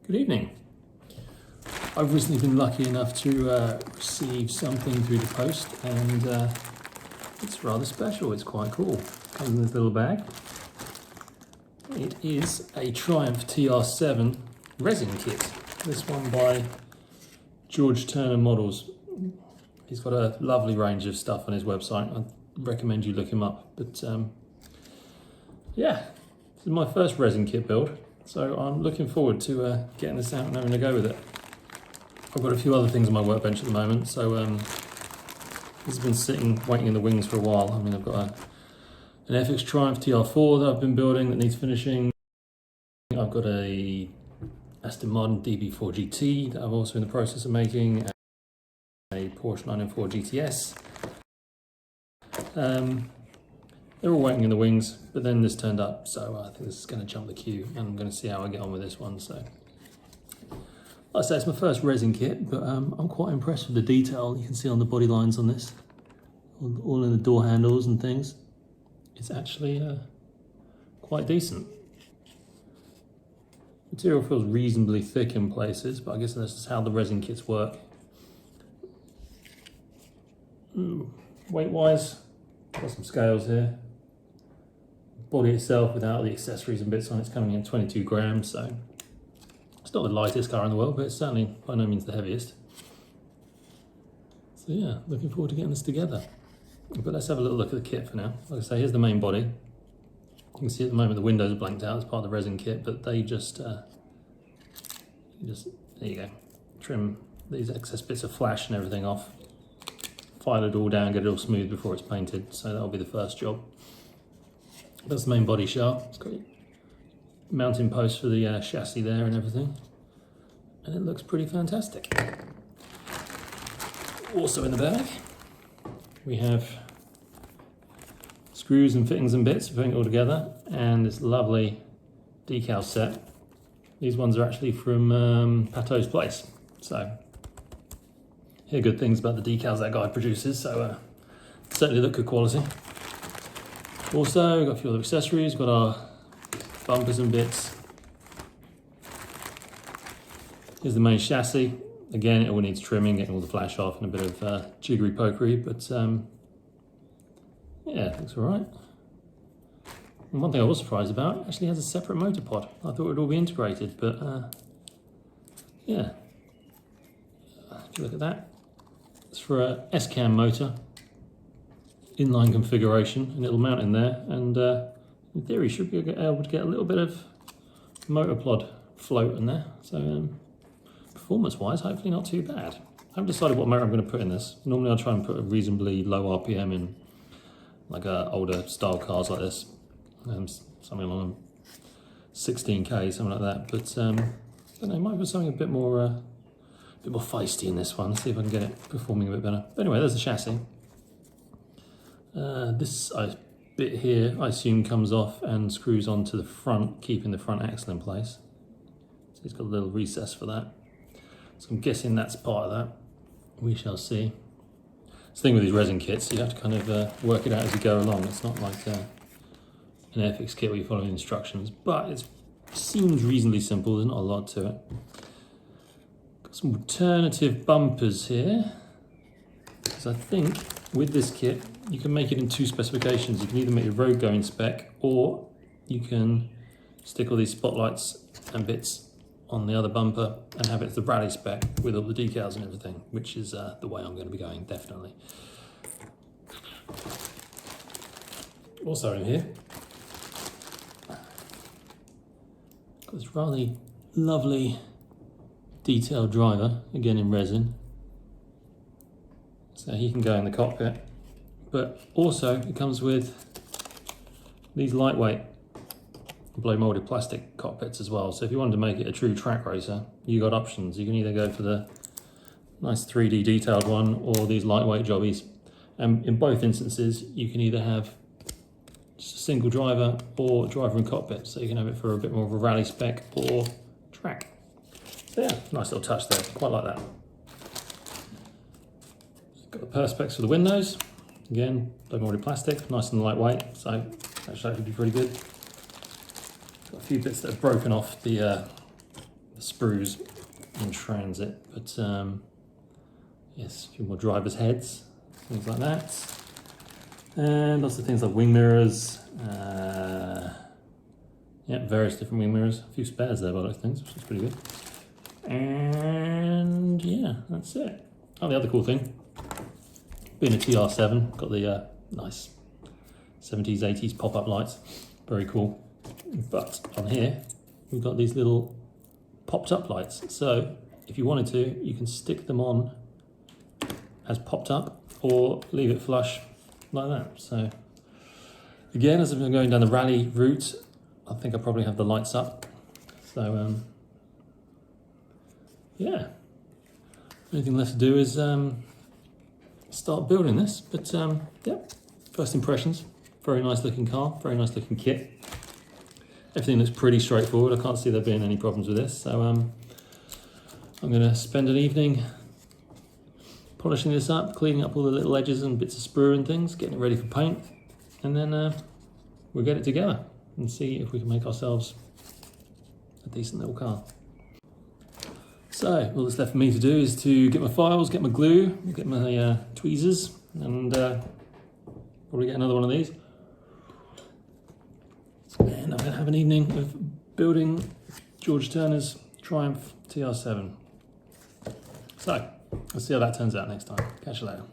Good evening. I've recently been lucky enough to receive something through the post, and it's rather special. It's quite cool. Comes in this little bag. It is a Triumph TR7 resin kit. This one by George Turner Models. He's got a lovely range of stuff on his website. I recommend you look him up. But yeah, this is my first resin kit build. So I'm looking forward to getting this out and having a go with it. I've got a few other things on my workbench at the moment, so this has been sitting, waiting in the wings for a while. I mean, I've got an FX Triumph TR4 that I've been building that needs finishing. I've got a Aston Martin DB4 GT that I'm also in the process of making, a Porsche 994 GTS. They're all waiting in the wings, but then this turned up, so I think this is going to jump the queue, and I'm going to see how I get on with this one. So, like I say, it's my first resin kit, but I'm quite impressed with the detail you can see on the body lines on this, all in the door handles and things. It's actually quite decent. Material feels reasonably thick in places, but I guess that's just how the resin kits work. Weight-wise, got some scales here. Body itself, without the accessories and bits on it's coming in 22 grams, so it's not the lightest car in the world, but it's certainly by no means the heaviest. So yeah, looking forward to getting this together. But let's have a little look at the kit for now. Like I say, here's the main body. You can see at the moment the windows are blanked out as part of the resin kit, but they just there you go, trim these excess bits of flash and everything off, file it all down, get it all smooth before it's painted, so that'll be the first job. That's the main body shell. It's got mounting posts for the chassis there and everything, and it looks pretty fantastic. Also in the bag we have screws and fittings and bits for putting it all together, and this lovely decal set. These ones are actually from Pateau's Place, so hear good things about the decals that guy produces, so certainly look good quality. Also, we've got a few other accessories, got our bumpers and bits. Here's the main chassis. Again, it all needs trimming, getting all the flash off and a bit of jiggery pokery, but yeah, it looks all right. And one thing I was surprised about, it actually has a separate motor pod. I thought it would all be integrated, but yeah. If you look at that, it's for a S-cam motor. Inline configuration, and it'll mount in there, and in theory should be able to get a little bit of motor pod float in there, so performance wise hopefully not too bad. I haven't decided what motor I'm going to put in this. Normally I'll try and put a reasonably low RPM in like older style cars like this, something along 16k, something like that, but I don't know, I might put something a bit more feisty in this one, see if I can get it performing a bit better. But anyway, there's the chassis. This bit here, I assume, comes off and screws onto the front, keeping the front axle in place. So it's got a little recess for that. So I'm guessing that's part of that. We shall see. It's the thing with these resin kits, you have to kind of work it out as you go along. It's not like an FX kit where you follow instructions, but it seems reasonably simple. There's not a lot to it. Got some alternative bumpers here, because I think with this kit, you can make it in two specifications. You can either make a road going spec, or you can stick all these spotlights and bits on the other bumper and have it the rally spec with all the decals and everything, which is the way I'm going to be going, definitely. Also in here, got this rather lovely detailed driver, again in resin. So he can go in the cockpit, but also it comes with these lightweight blow molded plastic cockpits as well. So if you wanted to make it a true track racer, you got options. You can either go for the nice 3D detailed one or these lightweight jobbies. And in both instances, you can either have just a single driver or driver and cockpit. So you can have it for a bit more of a rally spec or track. So yeah, nice little touch there, quite like that. Got the perspex for the windows. Again, blow molded plastic, nice and lightweight, so that should be pretty good. Got a few bits that have broken off the the sprues in transit, but yes, a few more drivers' heads, things like that. And lots of things like wing mirrors. Yeah, various different wing mirrors. A few spares there by those things, which is pretty good. And yeah, that's it. Oh, the other cool thing, being a TR7, got the nice 70s, 80s pop-up lights. Very cool. But on here, we've got these little popped-up lights. So if you wanted to, you can stick them on as popped up or leave it flush like that. So again, as I'm going down the rally route, I think I probably have the lights up. So yeah, only thing left to do is start building this. But yeah, first impressions, very nice looking car, very nice looking kit. Everything looks pretty straightforward. I can't see there being any problems with this. So I'm gonna spend an evening polishing this up, cleaning up all the little edges and bits of sprue and things, getting it ready for paint, and then we'll get it together and see if we can make ourselves a decent little car. So all that's left for me to do is to get my files, get my glue, get my tweezers, and probably get another one of these. And I'm going to have an evening of building George Turner's Triumph TR7. So, let's see how that turns out next time. Catch you later.